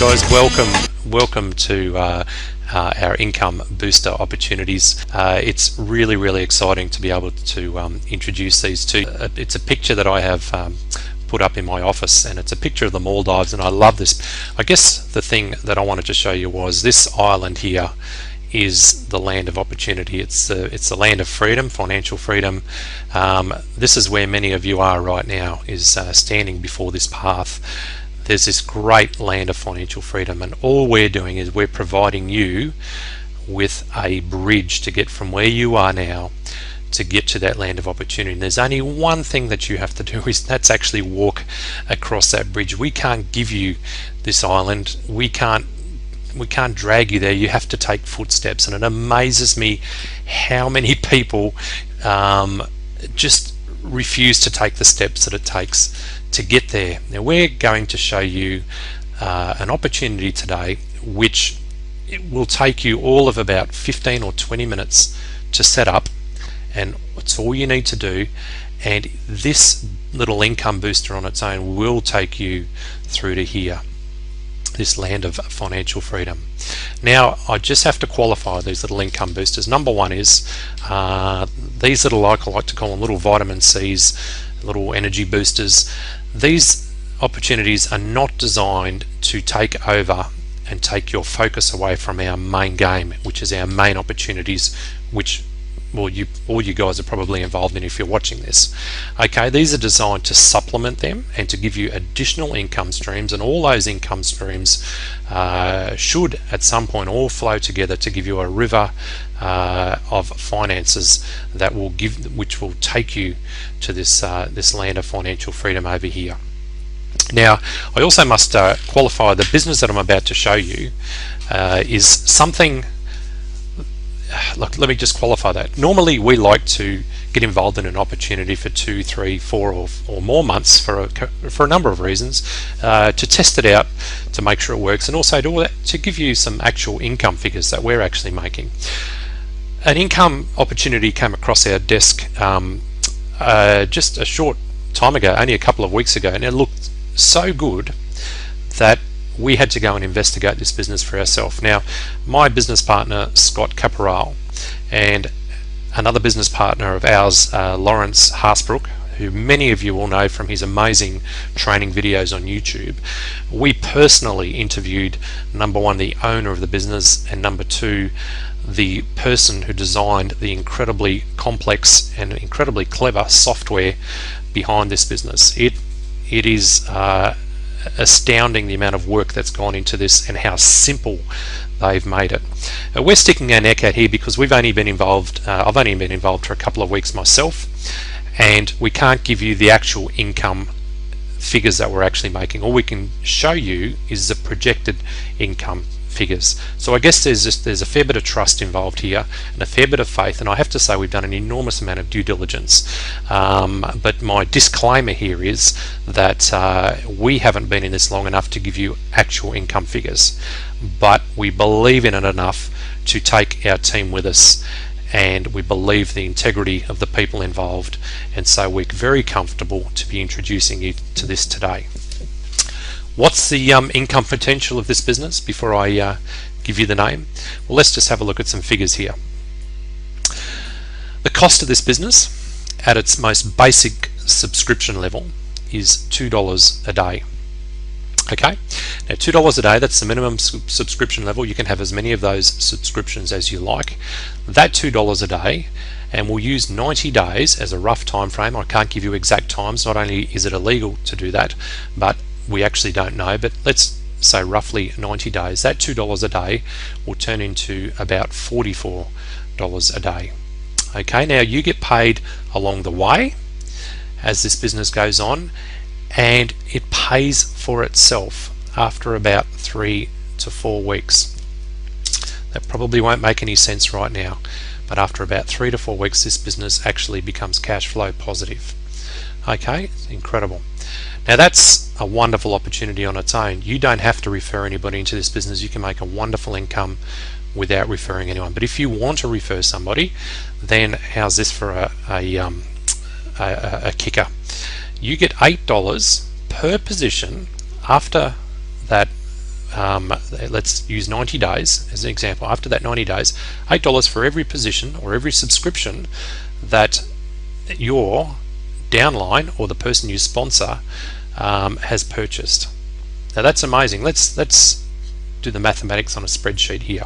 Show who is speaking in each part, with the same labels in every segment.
Speaker 1: Guys, welcome to our income booster opportunities. It's really exciting to be able to introduce these two. It's a picture that I have put up in my office, and it's a picture of the Maldives, and I love this. I guess the thing that I wanted to show you was this island here is the land of opportunity. It's the land of freedom, financial freedom. This is where many of you are right now, is standing before this path. There's this great land of financial freedom, and all we're doing is we're providing you with a bridge to get from where you are now to get to that land of opportunity. And there's only one thing that you have to do, is that's actually walk across that bridge. We can't give you this island. We can't drag you there. You have to take footsteps, and it amazes me how many people just refuse to take the steps that it takes to get there. Now we're going to show you an opportunity today which it will take you all of about 15 or 20 minutes to set up, and it's all you need to do, and this little income booster on its own will take you through to here, this land of financial freedom. Now I just have to qualify these little income boosters. Number one is these little, I like to call them little vitamin C's, little energy boosters. These opportunities are not designed to take over and take your focus away from our main game, which is our main opportunities, which all you guys are probably involved in if you're watching this. Okay, these are designed to supplement them and to give you additional income streams, and all those income streams should at some point all flow together to give you a river of finances that will which will take you to this this land of financial freedom over here. Now I also must qualify the business that I'm about to show you is something. Look, let me just qualify that. Normally we like to get involved in an opportunity for 2, 3, 4 or more months for a number of reasons, to test it out, to make sure it works, and also to give you some actual income figures that we're actually making. An income opportunity came across our desk just a short time ago, only a couple of weeks ago, and it looked so good that we had to go and investigate this business for ourselves. Now, my business partner, Scott Caporal, and another business partner of ours, Lawrence Harsbrook, who many of you will know from his amazing training videos on YouTube, we personally interviewed, number one, the owner of the business, and number two, the person who designed the incredibly complex and incredibly clever software behind this business. It is astounding the amount of work that's gone into this and how simple they've made it. We're sticking our neck out here because we've only been involved, I've only been involved for a couple of weeks myself, and we can't give you the actual income figures that we're actually making. All we can show you is the projected income figures. So I guess there's a fair bit of trust involved here and a fair bit of faith, and I have to say we've done an enormous amount of due diligence, but my disclaimer here is that we haven't been in this long enough to give you actual income figures, but we believe in it enough to take our team with us, and we believe the integrity of the people involved, and so we're very comfortable to be introducing you to this today. What's the income potential of this business before I give you the name? Well, let's just have a look at some figures here. The cost of this business at its most basic subscription level is $2 a day. Okay, now $2 a day, that's the minimum subscription level. You can have as many of those subscriptions as you like. That $2 a day, and we'll use 90 days as a rough time frame. I can't give you exact times. Not only is it illegal to do that, but we actually don't know, but let's say roughly 90 days. That $2 a day will turn into about $44 a day. Okay, now you get paid along the way as this business goes on, and it pays for itself after about 3 to 4 weeks. That probably won't make any sense right now, but after about 3 to 4 weeks this business actually becomes cash flow positive. Okay, incredible. Now that's a wonderful opportunity on its own. You don't have to refer anybody into this business. You can make a wonderful income without referring anyone. But if you want to refer somebody, then how's this for a kicker? You get $8 per position after that let's use 90 days as an example. After that 90 days, $8 for every position or every subscription that your downline or the person you sponsor has purchased. Now that's amazing. Let's do the mathematics on a spreadsheet here.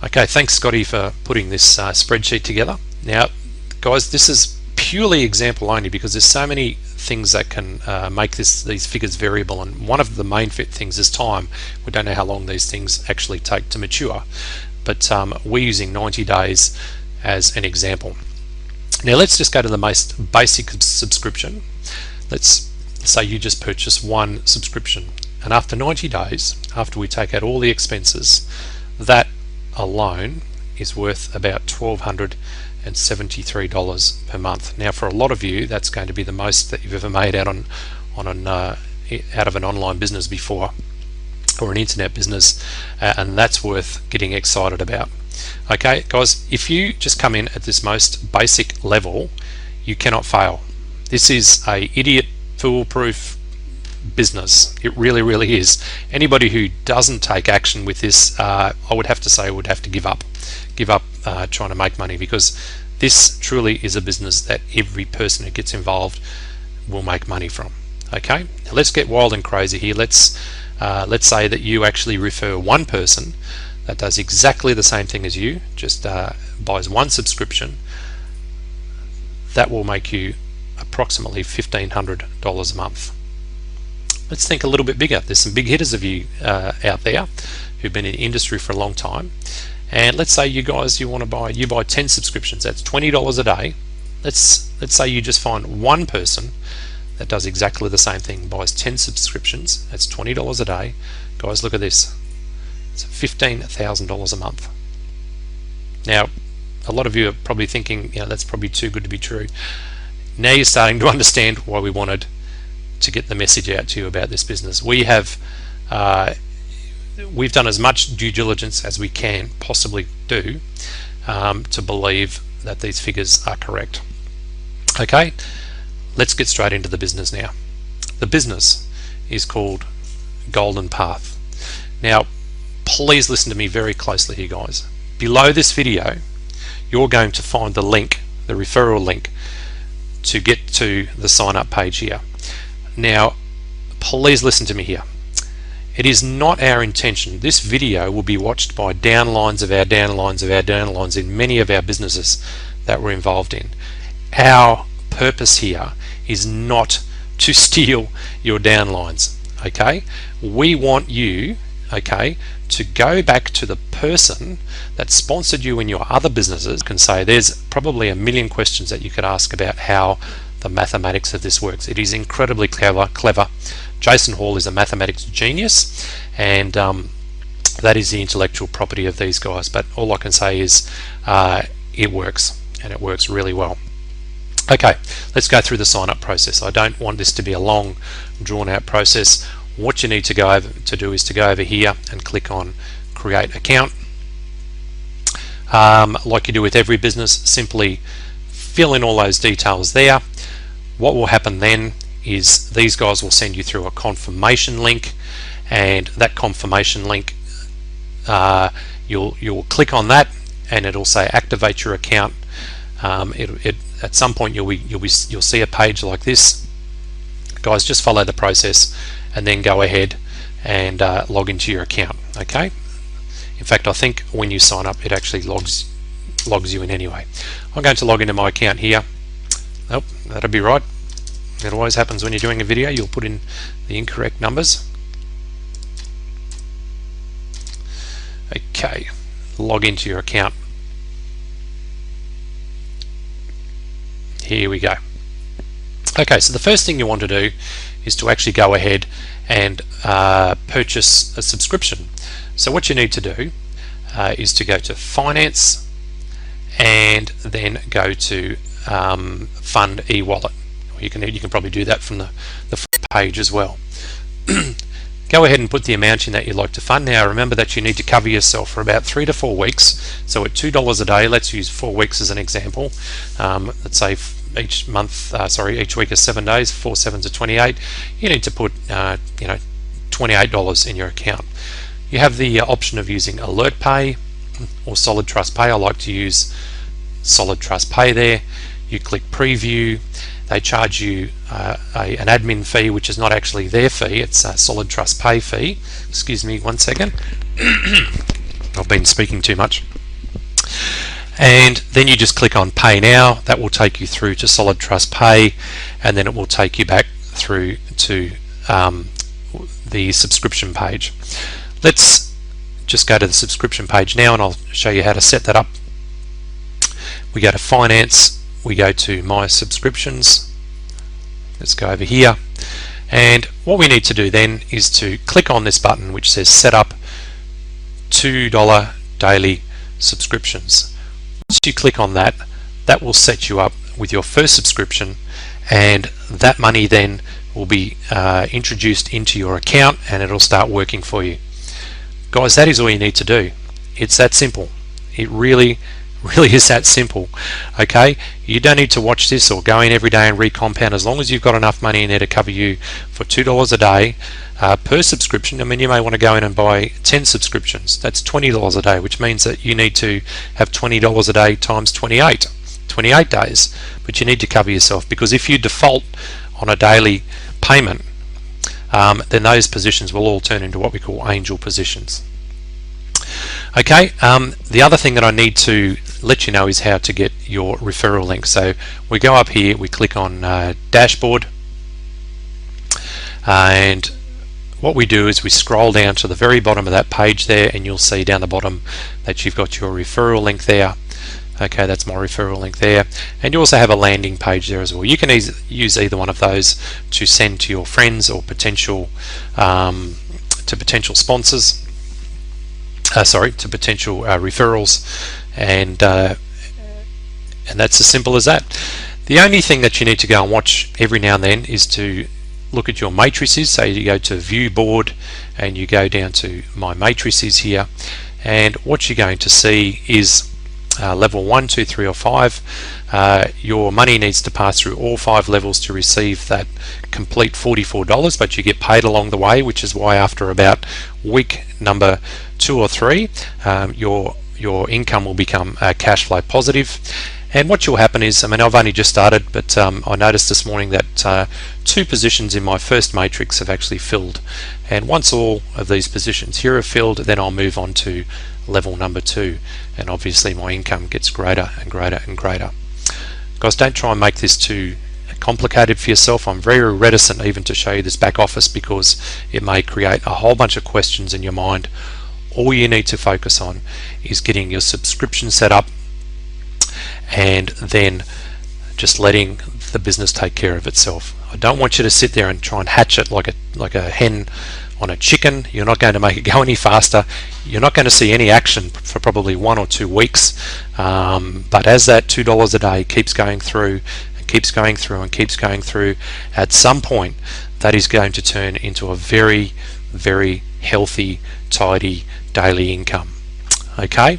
Speaker 1: Okay, thanks Scotty for putting this spreadsheet together. Now guys, this is purely example only because there's so many things that can make these figures variable, and one of the main things is time. We don't know how long these things actually take to mature, but we're using 90 days as an example. Now let's just go to the most basic subscription. Let's say you just purchase one subscription, and after 90 days, after we take out all the expenses, that alone is worth about $1,273 per month. Now for a lot of you, that's going to be the most that you've ever made out of an online business before, or an internet business, and that's worth getting excited about. Okay guys, if you just come in at this most basic level, you cannot fail. This is a idiot foolproof business. It really is. Anybody who doesn't take action with this, I would have to say, would have to give up trying to make money, because this truly is a business that every person who gets involved will make money from. Okay, now let's get wild and crazy here. Let's say that you actually refer one person that does exactly the same thing as you, just buys one subscription. That will make you approximately $1,500 a month. Let's think a little bit bigger. There's some big hitters of you out there who've been in the industry for a long time, and let's say you guys, you buy 10 subscriptions. That's $20 a day. Let's say you just find one person that does exactly the same thing, buys 10 subscriptions. That's $20 a day. Guys, look at this. It's $15,000 a month. Now, a lot of you are probably thinking, that's probably too good to be true. Now you're starting to understand why we wanted to get the message out to you about this business. We've done as much due diligence as we can possibly do to believe that these figures are correct. Okay, let's get straight into the business now. The business is called Golden Path. Now, please listen to me very closely here, guys. Below this video, you're going to find the link, the referral link, to get to the sign up page here. Now, please listen to me here. It is not our intention. This video will be watched by downlines of our downlines of our downlines in many of our businesses that we're involved in. Our purpose here is not to steal your downlines. Okay, we want you, okay, to go back to the person that sponsored you in your other businesses. You can say there's probably a million questions that you could ask about how the mathematics of this works. It is incredibly clever. Jason Hall is a mathematics genius, and that is the intellectual property of these guys. But all I can say is it works, and it works really well. Okay, let's go through the sign up process. I don't want this to be a long, drawn out process. What you need to do is to go over here and click on create account. Like you do with every business, simply fill in all those details there. What will happen then is these guys will send you through a confirmation link, and that confirmation link, you'll click on that and it'll say activate your account. At some point you'll see a page like this. Guys, just follow the process and then go ahead and log into your account. Okay, in fact, I think when you sign up it actually logs you in anyway. I'm going to log into my account here. Nope, that'll be right. It always happens when you're doing a video. You'll put in the incorrect numbers. Okay, log into your account. Here we go. Okay, so the first thing you want to do is to actually go ahead and purchase a subscription. So what you need to do is to go to Finance and then go to Fund eWallet. You can probably do that from the front page as well. Go ahead and put the amount in that you'd like to fund. Now remember that you need to cover yourself for about 3 to 4 weeks. So at $2 a day, let's use 4 weeks as an example. Let's say each month, each week is 7 days, 4 7s are 28. You need to put $20 $28 in your account. You have the option of using Alert Pay or Solid Trust Pay. I like to use Solid Trust Pay there. You click Preview. They charge you an admin fee, which is not actually their fee, it's a Solid Trust Pay fee. Excuse me 1 second. I've been speaking too much. And then you just click on Pay Now. That will take you through to Solid Trust Pay, and then it will take you back through to the subscription page. Let's just go to the subscription page now, and I'll show you how to set that up. We go to Finance, we go to My Subscriptions. Let's go over here, and what we need to do then is to click on this button which says Set Up $2 Daily Subscriptions. Once you click on that, that will set you up with your first subscription, and that money then will be introduced into your account, and it'll start working for you. Guys, that is all you need to do. It's that simple. It really is that simple. Okay, you don't need to watch this or go in every day and recompound. As long as you've got enough money in there to cover you for $2 a day per subscription. I mean, you may want to go in and buy 10 subscriptions. That's $20 a day, which means that you need to have $20 a day times 28 days. But you need to cover yourself, because if you default on a daily payment, then those positions will all turn into what we call angel positions. Okay, the other thing that I need to let you know is how to get your referral link. So we go up here, we click on Dashboard, and what we do is we scroll down to the very bottom of that page there, and you'll see down the bottom that you've got your referral link there. Okay, that's my referral link there, and you also have a landing page there as well. You can use either one of those to send to your friends or potential sponsors. To potential referrals, and that's as simple as that. The only thing that you need to go and watch every now and then is to look at your matrices. So you go to View Board and you go down to My Matrices here, and what you're going to see is level 1, 2, 3 or 5. Your money needs to pass through all 5 levels to receive that complete $44, but you get paid along the way, which is why after about week number 2 or 3 your income will become cash flow positive. And what will happen is, I mean, I've only just started, but I noticed this morning that 2 positions in my first matrix have actually filled, and once all of these positions here are filled, then I'll move on to level number 2, and obviously my income gets greater and greater and greater. Guys, don't try and make this too complicated for yourself. I'm very reticent even to show you this back office, because it may create a whole bunch of questions in your mind. All you need to focus on is getting your subscription set up, and then just letting the business take care of itself. I don't want you to sit there and try and hatch it like a hen on a chicken. You're not going to make it go any faster. You're not going to see any action for probably 1 or 2 weeks, but as that $2 a day keeps going through and keeps going through and keeps going through, at some point that is going to turn into a very, very healthy, tidy daily income. Okay,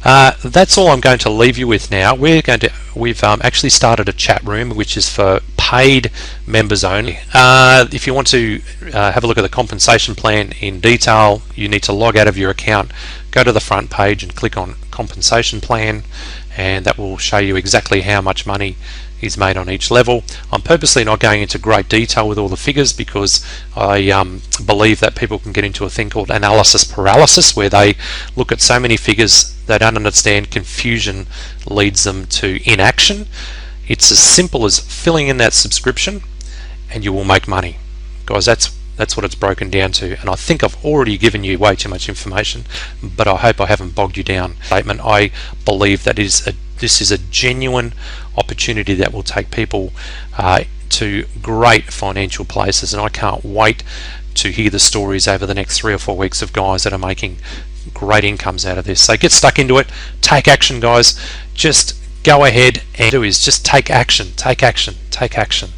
Speaker 1: that's all I'm going to leave you with now. We've actually started a chat room which is for paid members only. If you want to have a look at the compensation plan in detail, you need to log out of your account, go to the front page and click on compensation plan, and that will show you exactly how much money is made on each level. I'm purposely not going into great detail with all the figures, because I believe that people can get into a thing called analysis paralysis, where they look at so many figures they don't understand. Confusion leads them to inaction. It's as simple as filling in that subscription and you will make money. Guys, that's what it's broken down to, and I think I've already given you way too much information, but I hope I haven't bogged you down. I believe that this is a genuine opportunity that will take people to great financial places, and I can't wait to hear the stories over the next 3 or 4 weeks of guys that are making great incomes out of this. So get stuck into it, take action, guys. Just go ahead and just take action, take action, take action.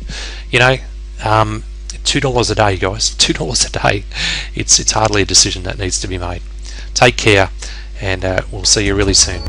Speaker 1: You know, $2 a day, guys, $2 a day. It's hardly a decision that needs to be made. Take care, and we'll see you really soon.